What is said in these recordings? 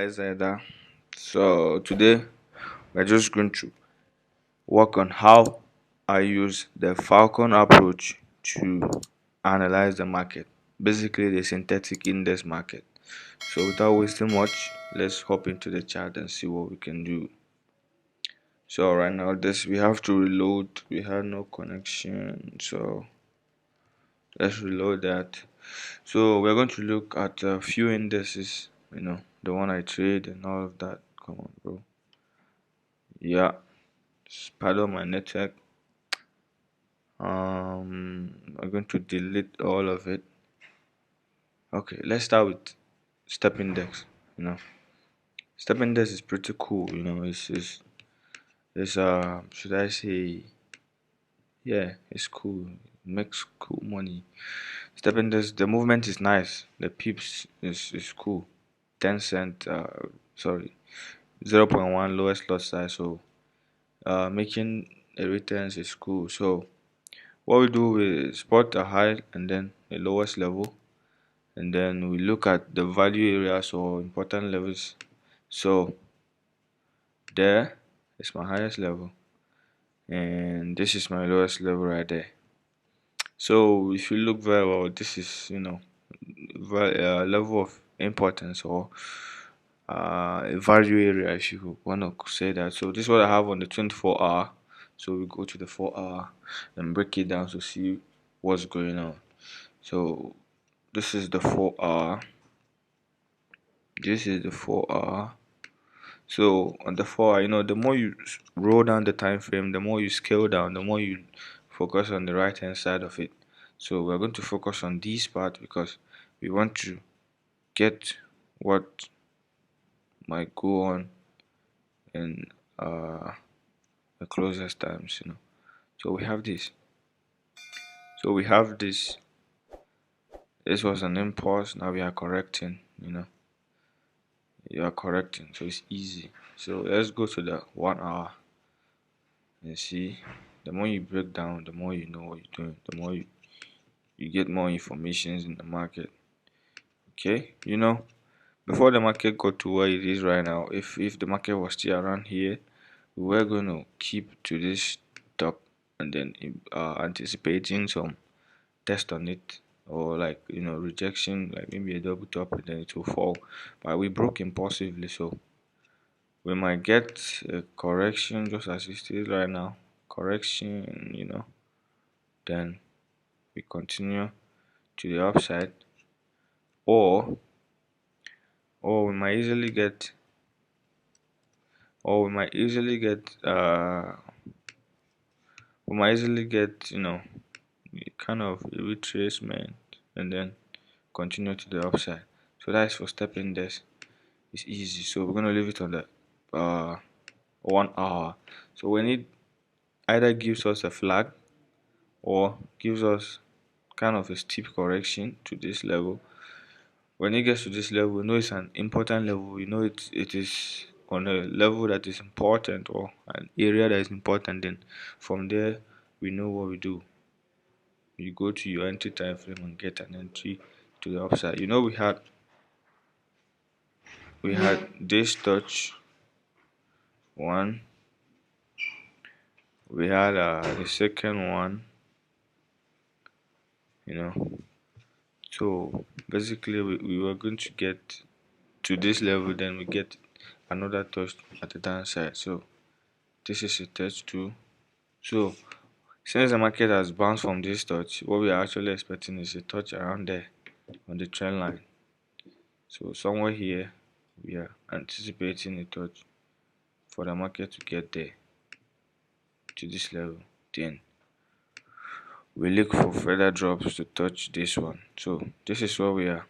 Hi Zeda. So today we're just going to work on how I use the falcon approach to analyze the market, basically the synthetic index market. So without wasting much, let's hop into the chart and see what we can do. So right now this we have to reload. We had no connection, so let's reload that. So we're going to look at a few indices, the one I trade and all of that. Come on, bro. Yeah, pardon my network. I'm going to delete all of it. Okay, let's start with step index. You know, step index is pretty cool. It's should I say, yeah, it's cool. It makes cool money. Step index, the movement is nice. The pips is cool. 10 cent. Sorry, 0.1 lowest lot size. So making a returns is cool. So what we do is spot a high and then a lowest level, and then we look at the value areas or important levels. So there is my highest level, and this is my lowest level right there. So if you look very well, this is level of importance or a value area, if you want to say that. So this is what I have on the 24 hour. So we go to the 4 hour and break it down to see what's going on. So this is the 4 hour. This is the 4 hour. So on the 4 hour, the more you roll down the time frame, the more you scale down, the more you focus on the right hand side of it. So we're going to focus on this part because we want to get what might go on in the closest times. So we have this. So we have this. This was an impulse. Now we are correcting. You are correcting, so it's easy. So let's go to the 1 hour and see. The more you break down, the more you know what you're doing, the more you get more information in the market. Okay, before the market got to where it is right now, if the market was still around here, we were going to keep to this top and then anticipating some test on it, or like rejection, like maybe a double top and then it will fall. But we broke impulsively, so we might get a correction just as it is right now. Correction, then we continue to the upside, or or we might easily get or we might easily get kind of a retracement and then continue to the upside. So that's for step index. It's easy, so we're going to leave it on the 1 hour. So when it either gives us a flag or gives us kind of a steep correction to this level, when it gets to this level, we know it's an important level. We know it is on a level that is important or an area that is important. Then from there, we know what we do. You go to your entry time frame and get an entry to the upside. We had this touch one. We had the second one. You know. So basically, we were going to get to this level, then we get another touch at the downside. So this is a touch two. So since the market has bounced from this touch, what we are actually expecting is a touch around there on the trend line. So somewhere here, we are anticipating a touch for the market to get there to this level. Then we look for further drops to touch this one. So this is what we are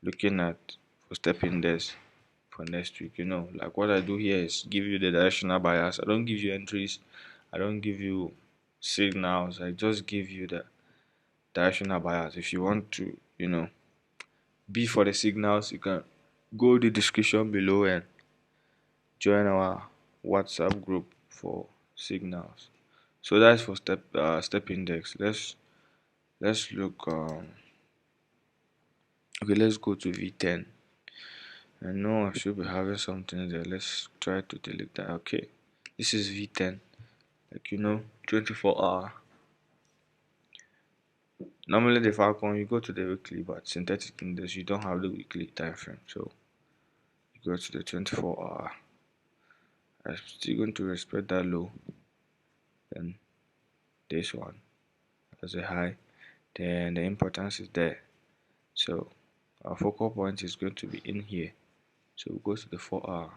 looking at for step index for next week. Like what I do here is give you the directional bias. I don't give you entries, I don't give you signals, I just give you the directional bias. If you want to be for the signals, you can go the description below and join our WhatsApp group for signals. So that's for step index. Let's look okay, let's go to V10 I know I should be having something there. Let's try to delete that. Okay, this is V10, like 24 hour. Normally the falcon you go to the weekly, but synthetic index you don't have the weekly time frame, so you go to the 24 hour. I'm still going to respect that low, then this one as a high, then the importance is there. So our focal point is going to be in here. So we go to the 4 hour.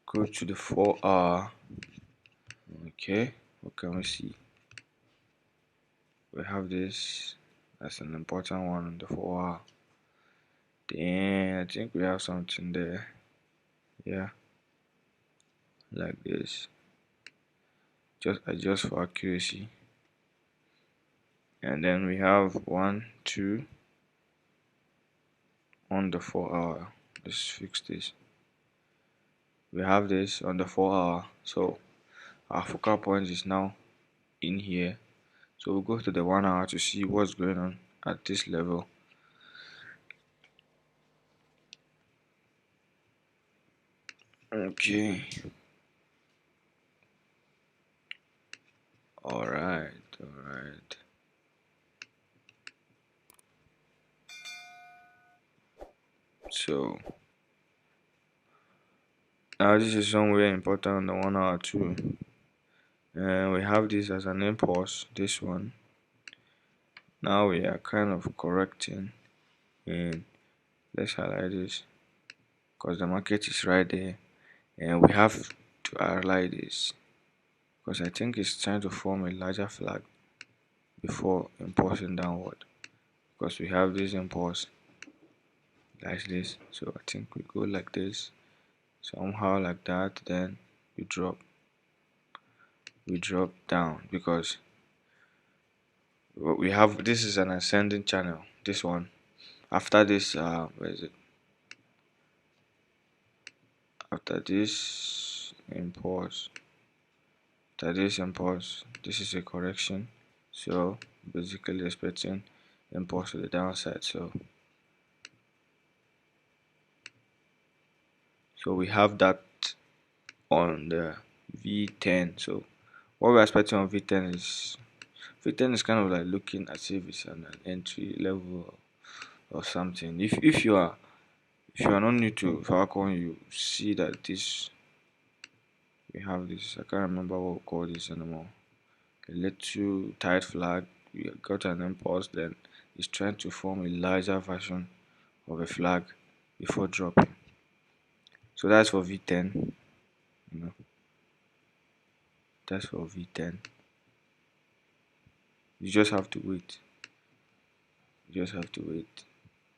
Go to the 4 hour. Okay, what can we see? We have this. That's an important one on the 4 hour. Then I think we have something there. Yeah, like this. Just adjust for accuracy. And then we have 1, 2 on the 4 hour. Let's fix this. We have this on the 4 hour. So our focal point is now in here. So we'll go to the 1 hour to see what's going on at this level. Okay. Alright. So now this is somewhere important on the 1 hour too. And we have this as an impulse, this one. Now we are kind of correcting, and let's highlight this because the market is right there, and we have to highlight this because I think it's trying to form a larger flag before impulsing downward, because we have this impulse like this. So I think we go like this, somehow like that, then we drop down because we have this is an ascending channel, this one. After this where is it, after this impulse, this is a correction, so basically expecting impulse to the downside. So we have that on the V10. So what we're expecting on V10 is kind of like looking as if it's an entry level or something. If you are not new to Falcon, you see that this, we have this, I can't remember what we call this anymore, a little tight flag. We got an impulse, then it's trying to form a larger version of a flag before dropping. So that's for V10, you know, that's for V10. You just have to wait.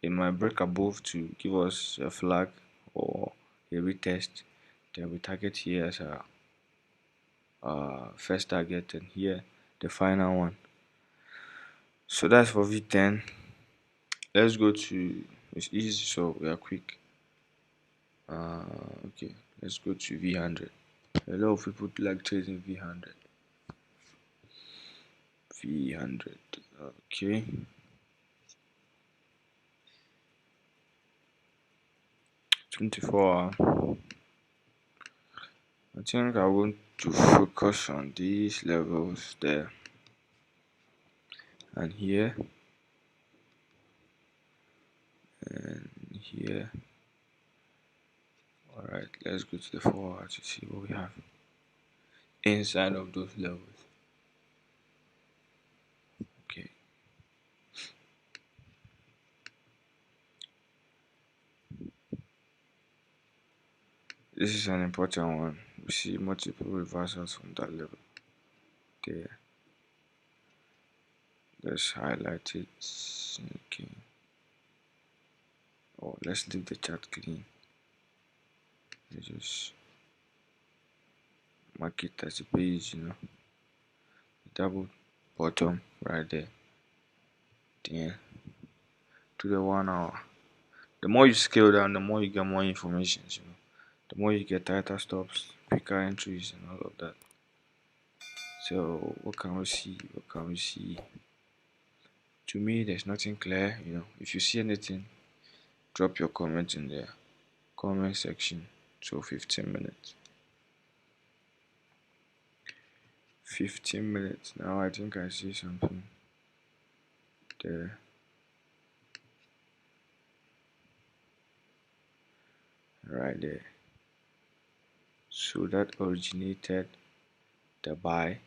It might break above to give us a flag or a retest. Then we target here as a first target, and here the final one. So that's for V10. Let's go to, it's easy, so we are quick. Okay, let's go to V100. A lot of people like trading V100. Okay. '24 hour. I think I want to focus on these levels there and here and here. Alright, let's go to the 4 hour to see what we have inside of those levels. Okay. This is an important one. We see multiple reversals from that level there. Let's highlight it. Okay. Or let's leave the chart clean. Let's just mark it as a page, double bottom right there. Then to the 1 hour. The more you scale down, the more you get more information, the more you get tighter stops, quicker entries, and all of that. So what can we see? To me, there's nothing clear. If you see anything, drop your comment in the comment section. So 15 minutes. 15 minutes. Now I think I see something there. Right there. So that originated the buy,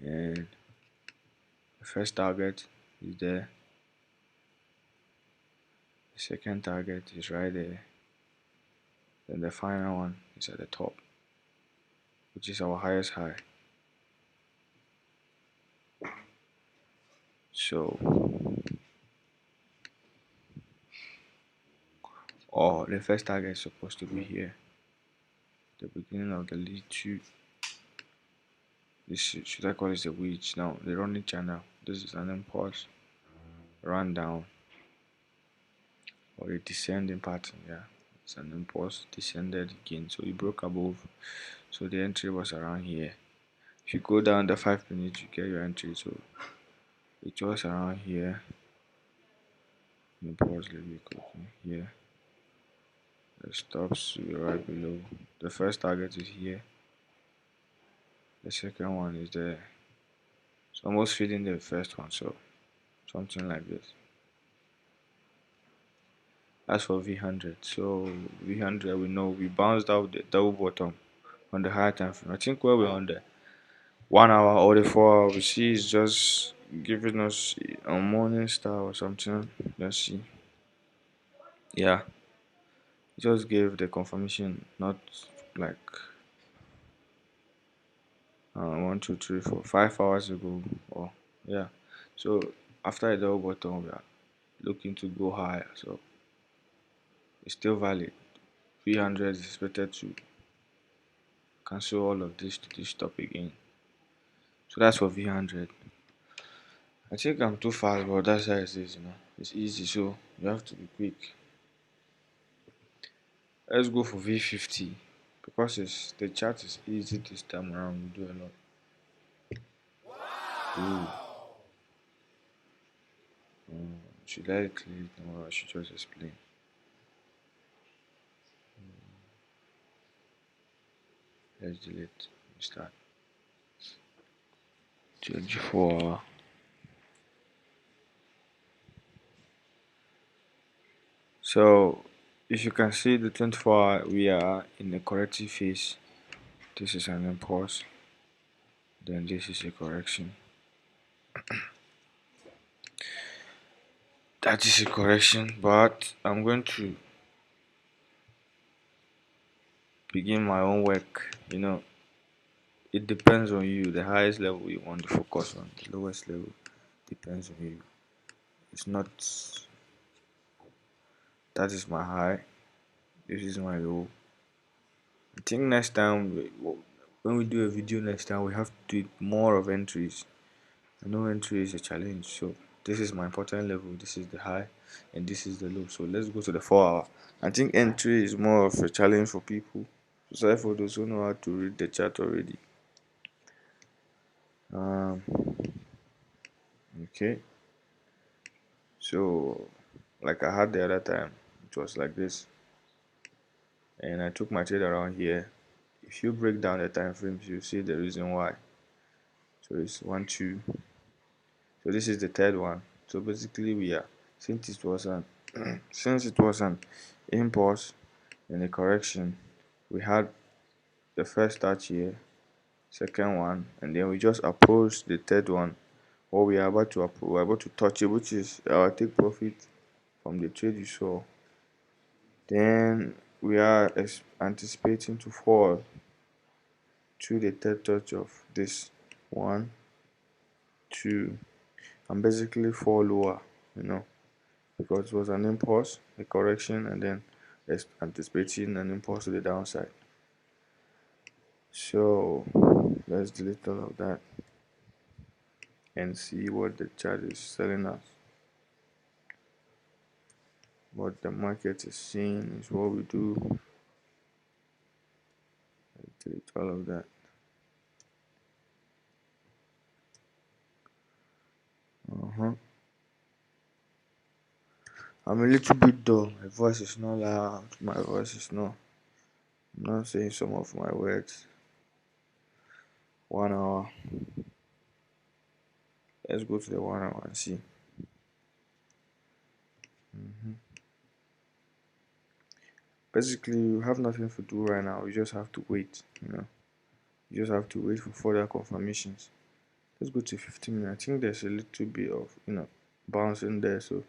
and the first target is there. The second target is right there. Then the final one is at the top, which is our highest high. So, the first target is supposed to be here, the beginning of the lead to this. Should I call this a wedge? Now the running channel. This is an impulse, run down, or a descending pattern. Yeah, it's an impulse, descended again. So it broke above. So the entry was around here. If you go down the 5 minutes, you get your entry. So it was around here. Impulse, let me click here. The stops will be right below. The first target is here. The second one is there. It's almost feeding the first one, so something like this. As for V100, so V100, we know we bounced out the double bottom on the higher time frame. I think where we're on the 1 hour or the 4 hour, we see is just giving us a morning star or something. Let's see. Yeah, it just gave the confirmation, not like 1, 2, 3, 4, 5 hours ago. Or yeah, so after a double bottom, we are looking to go higher. So it's still valid. 300 is expected to cancel all of this to this stop again. So that's for V100. I think I'm too fast, but that's how it is. It's easy, so you have to be quick. Let's go for V50 because the chart is easy this time around. We do a lot. Ooh. Should I clear it or I should just explain? Let's delete. Start. 24 hour. So if you can see the 24 hour, we are in the corrective phase. This is an impulse, then this is a correction. That is a correction, but I'm going to begin my own work. It depends on you. The highest level you want to focus on, the lowest level depends on you. It's not that is my high, this is my low. I think next time when we do a video next time, we have to do more of entries. I know entry is a challenge, so this is my important level, this is the high, and this is the low. So let's go to the 4 hour. I think entry is more of a challenge for people, so for those who know how to read the chart already. Okay, so like I had the other time, it was like this, and I took my trade around here. If you break down the time frames, you see the reason why. So it's 1, 2. So this is the third one. So basically, we are since it was an since it was an impulse and a correction, we had the first touch here, second one, and then we just approached the third one, or we're about to touch it, which is our take profit from the trade you saw. Then we are anticipating to fall to the third touch of this 1, 2, and basically fall lower, because it was an impulse, a correction, and then anticipating an impulse to the downside. So let's delete all of that and see what the chart is telling us. What the market is seeing is what we do. Let's delete all of that. I'm a little bit dull. My voice is not loud. My voice is not. I'm not saying some of my words. 1 hour. Let's go to the 1 hour and see. Basically, you have nothing to do right now. You just have to wait. You just have to wait for further confirmations. Let's go to 15 minutes. I think there's a little bit of bounce in there, so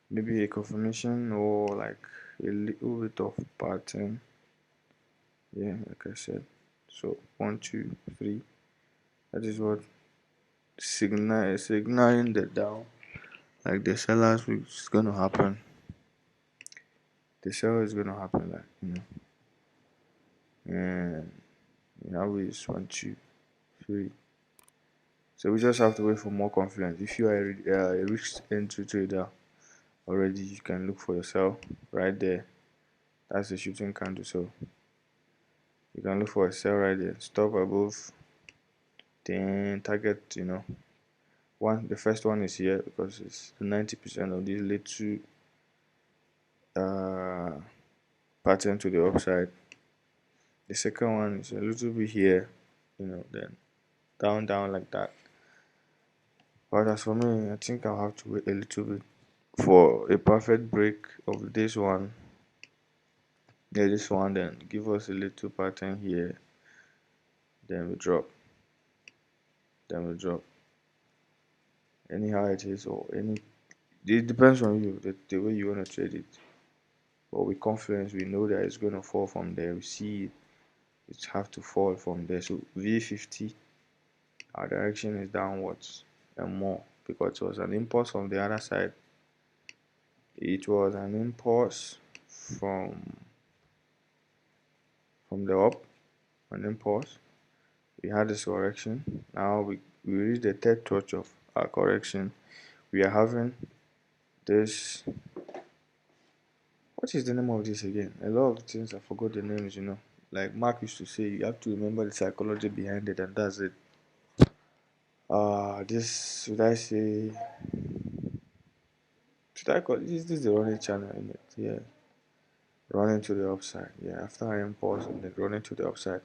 maybe a confirmation or like a little bit of pattern. Yeah, like I said. So 1, 2, 3. That is what signaling the down. Like the sellers is gonna happen. The sell is gonna happen, like and now is 1, 2, 3. So we just have to wait for more confidence. If you are a risk entry trader already, you can look for yourself right there. That's the shooting candle. So you can look for a sell right there. Stop above, then target. The first one is here because it's 90% of these little uh pattern to the upside. The second one is a little bit here, then down like that. But as for me, I think I'll have to wait a little bit for a perfect break of this one. Yeah, this one, then give us a little pattern here, then we drop, anyhow it is, or it depends on you, the way you want to trade it. But with confidence, we know that it's going to fall from there. We see it have to fall from there. So V50, our direction is downwards and more, because it was an impulse from the other side. It was an impulse from the up, an impulse. We had this correction. Now we reached the third touch of our correction. We are having this. What is the name of this again? A lot of things I forgot the names. Like Mark used to say, you have to remember the psychology behind it, and that's it. This should I say? Should I call this is the running channel in it? Yeah, running to the upside. Yeah, after I impulse and then running to the upside.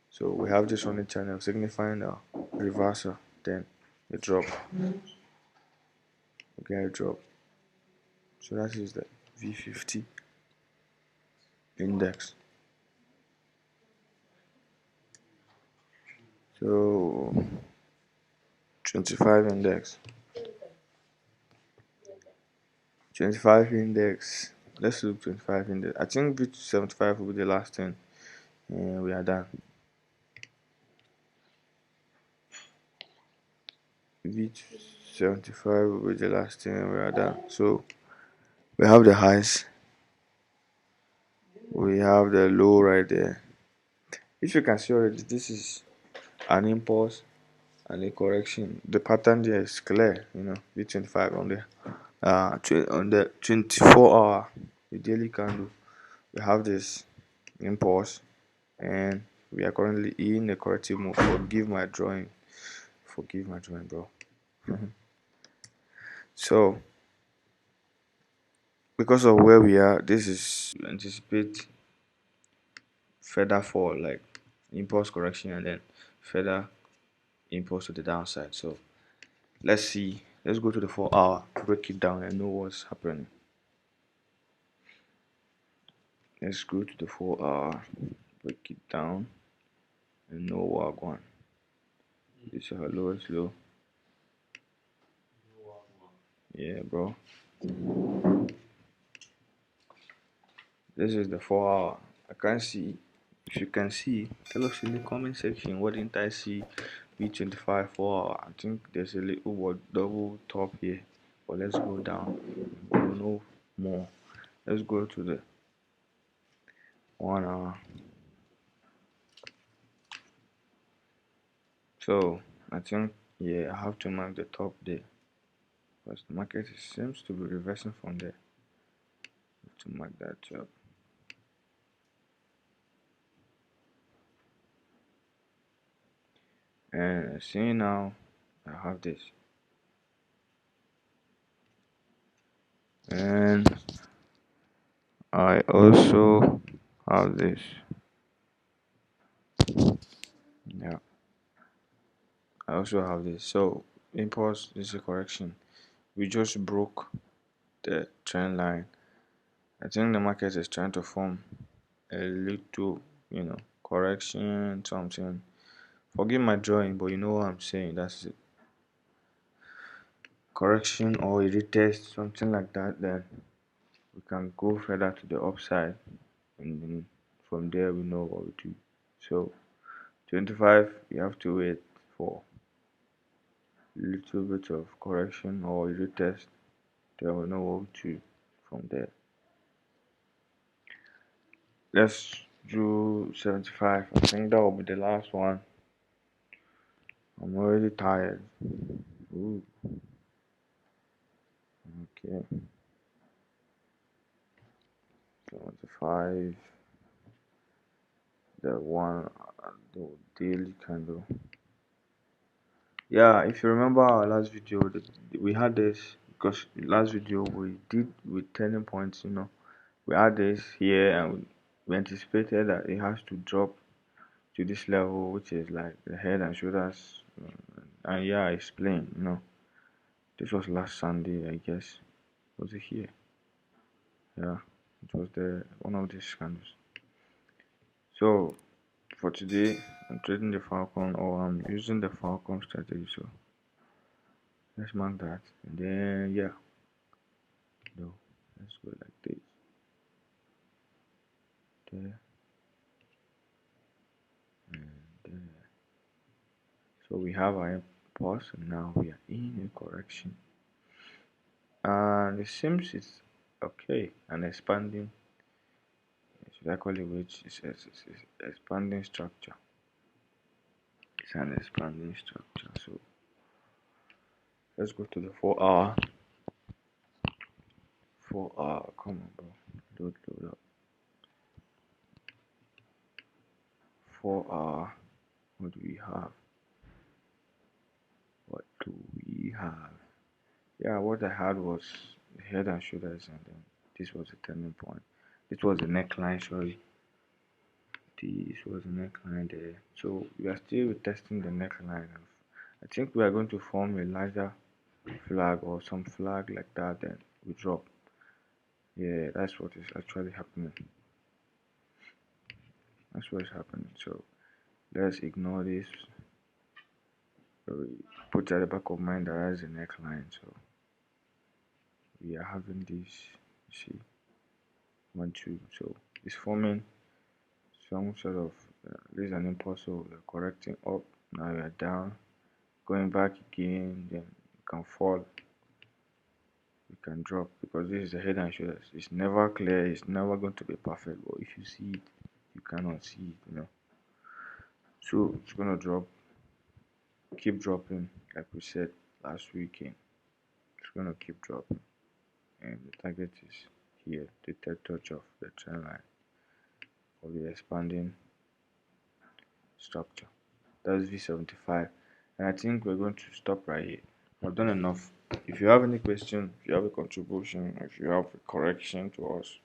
So we have this running channel signifying a reversal, then a drop. Okay, a drop. So that is the V50 Index. So 25 Index. 25 Index. Let's look 25 Index. I think V75 will be the last thing, and we are done. V75 will be the last thing, and we are done. So we have the highs, we have the low right there. If you can see already, this is an impulse and a correction. The pattern there is clear, V25 on the 24-hour, the daily candle. We have this impulse, and we are currently in a corrective mode. Forgive my drawing, bro. So because of where we are, this is anticipate further fall, like impulse correction and then further impulse to the downside. So let's see. Let's go to the 4-hour, break it down and know what's happening. Let's go to the 4-hour, break it down and know what going. This is our lowest low. Yeah, bro. This is the 4-hour. I can't see. If you can see, tell us in the comment section what didn't I see V25 4-hour. I think there's a little double top here. But let's go down. We'll know more. Let's go to the 1 hour. So I think, yeah, I have to mark the top there, because the market seems to be reversing from there. To mark that job. And see now, I have this, and I also have this. Yeah, I also have this. So impulse, this is a correction. We just broke the trend line. I think the market is trying to form a little, correction, something. Forgive my drawing, but you know what I'm saying. That's it. Correction or a retest, something like that. Then we can go further to the upside, and then from there we know what we do. So 25, you have to wait for a little bit of correction or a retest. Then we know what we do from there. Let's do 75. I think that will be the last one. I'm already tired. Ooh, okay. 75. The one, the daily candle. Yeah, if you remember our last video, we had this because last video we did with turning points. We had this here, and we anticipated that it has to drop to this level, which is like the head and shoulders. And yeah, I explained. This was last Sunday, I guess. Was it here? Yeah, it was the one of these candles. So for today, I'm trading the falcon, or I'm using the falcon strategy. So let's mark that, and then yeah, no, let's go like this. There and there. So we have our pause, and now we are in a correction, and it seems it's okay and expanding. Should I call it which is expanding structure? It's an expanding structure. So let's go to the 4 hour. 4 hour, come on, bro. Load up. 4 hour. What do we have? What do we have? Yeah, what I had was head and shoulders, and then this was a turning point. This was the neckline, sorry. This was the neckline there. So we are still testing the neckline. I think we are going to form a larger flag or some flag like that, then we drop. Yeah, that's what is actually happening. That's what's happening. So let's ignore this. So we put at the back of mind that that's the neckline. So we are having this. See, 1 2. So it's forming some sort of this is an impulse. So we're correcting up. Now we are down, going back again. Then we can fall. We can drop because this is the head and shoulders. It's never clear. It's never going to be perfect. But if you see it, you cannot see it. So it's gonna drop, keep dropping, like we said last weekend. It's gonna keep dropping, and the target is here, the third touch of the trend line of the expanding structure. That's V75, and I think we're going to stop right here. I've done enough. If you have any question, if you have a contribution, if you have a correction to us,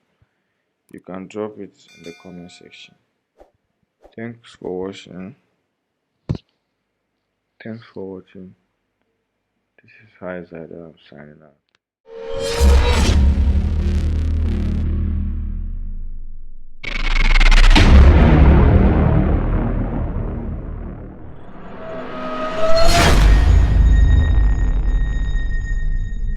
you can drop it in the comment section. Thanks for watching. Thanks for watching. This is High Zada. I'm signing out.